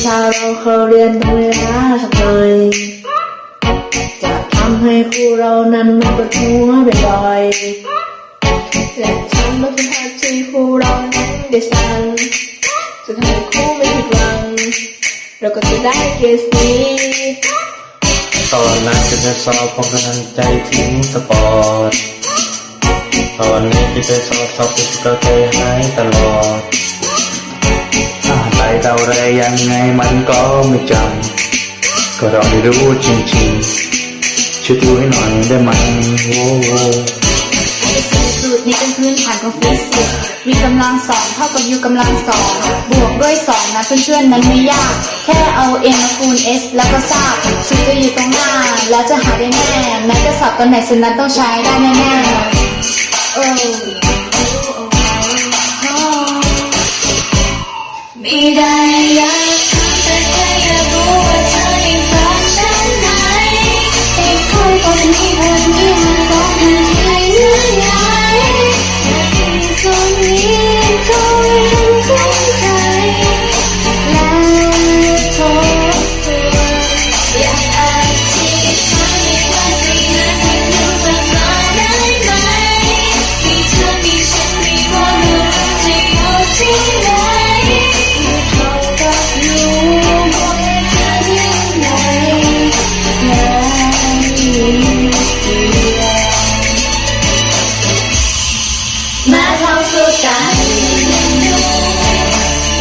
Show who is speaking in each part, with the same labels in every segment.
Speaker 1: ชาเราเข้าเรียนตรงเวลาสักหน่อยจะทำให้ครูเรานั้นไม่ปวดหัวบ่อยๆและฉันไม่เป็นภาพที่ครูเรานั้นได้สั่งจะทำให้ครูไม่ผิดหวังเราก็จะได้เกรดสี
Speaker 2: ตอนนั้นจะสอบผมกำลังใจทิ้งสปอร์ตตอนนี้ที่ไปสอบที่ก็เคยหายตลอดอะไรเดาอะไรยังไงมันก็ไม่จำก็เราไม่รู้จริงๆช่วยดูให้หน่อยได้ไหมโว้
Speaker 3: สูตรนี้เป็นพื้นฐานของฟิสิกส์มีกำลังสองเท่ากับ u กำลังสองบวกด้วย2นะเพื่อนๆนั้นไม่ยากแค่เอา m มาคูณ s แล้วก็ทราบสูตรจะอยู่ตรงหน้าแล้วจะหาได้แน่แม้จะสอบตอนไหนสุดนั้นต้องใช้ได้แน่ๆไม่ได้อยากทำแต่แค่อยากรู้ว่าเธอยังรักฉันไหมไอ้คนคนนี้คนนี้มันต้องทำที่ไหนคนนี้ก็ยังสนใจและทบทวนอยากอธิษฐานในวันที่นั้นให้อยู่แบบมาได้ไหมมีเธอมีฉันมีความรู้จะอยู่ที่ไหนมาเข้าสู่กัน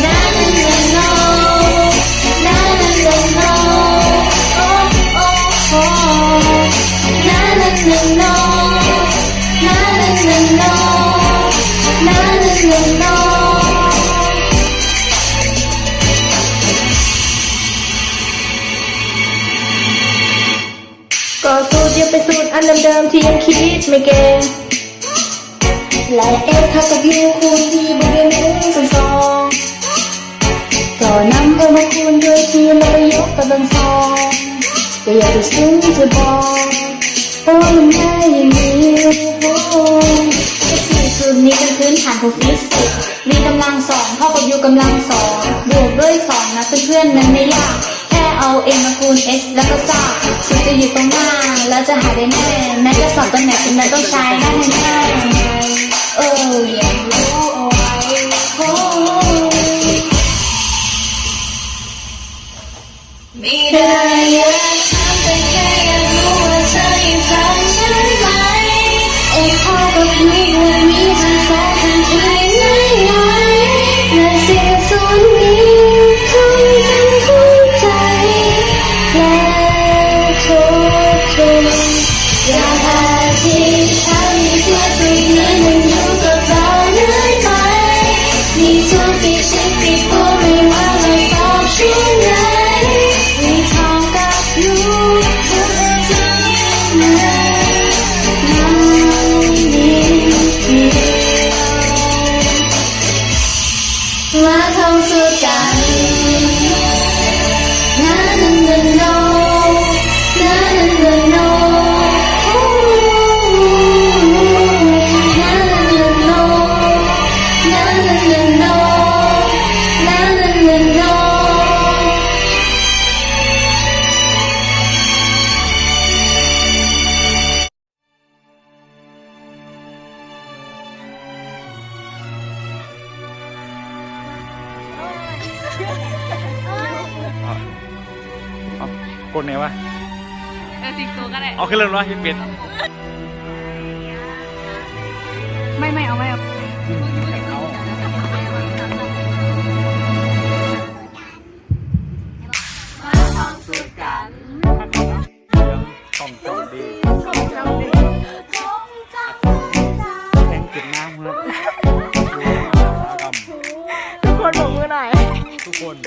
Speaker 3: นานานาโนนานานาโนโอ้โอ้โอ้นานานาโนนานานาโนนานานาโน
Speaker 1: ก็สูตรยังเป็นสูตรอันเดิมๆที่ยังคิดไม่เก่งและเท่ากับยูคูณที่บริเวณ1/2ก็นำเอามาคูณด้วยที่แล้วไปยกกำลังสองก็อยากจะซึ้งจะบอกโอ้มันง่ายอย่างนี้
Speaker 3: สูตรนี้เป็นพื้นฐานของฟิสิกส์มีกำลังสองเท่ากับ u กำลังสองบวกด้วย2นะเพื่อนๆนั้นไม่ยากแค่เอา m มาคูณ s แล้วก็ทราบสูตรจะอยู่ตรงหน้าแล้วจะหาได้แน่แม้จะสอบตอนไหนสุดนั้นต้องใช้ได้แน่อย่ารู้เอาไว้ไม่ได้อยากทำแต่แค่อยากรู้ว่าเธอยังรักฉันไหมไอ้พ่อกับพี่วันนี้จะสองคนที่ไหนและสิ่งส่วนนี้คงยังเข้าใจและทบทวนอยากหาที่ฉันมีเธอตัวนี้มันอยู่กับเราได้ไหมมีทุกที่ฉันติดตัวไม่ว่าไม่ตอบช่วงไหนไม่เท่ากับรู้เธอจะยังไงนั่นนี่เดียวมาเข้าสู่กันนานานาโนนานานาโนนานานาโนนานานาโนนานานาโน
Speaker 4: กดไหนวะ
Speaker 5: สิงโตก็ได้
Speaker 4: เอาขึ้นเริ่มแล้วให้เปลี่ยน
Speaker 5: ไม่เอา
Speaker 4: ต้องจำดีแข่งกินน้ำครับ
Speaker 1: ทุกคนบอกมือหน่อย
Speaker 4: ทุกคน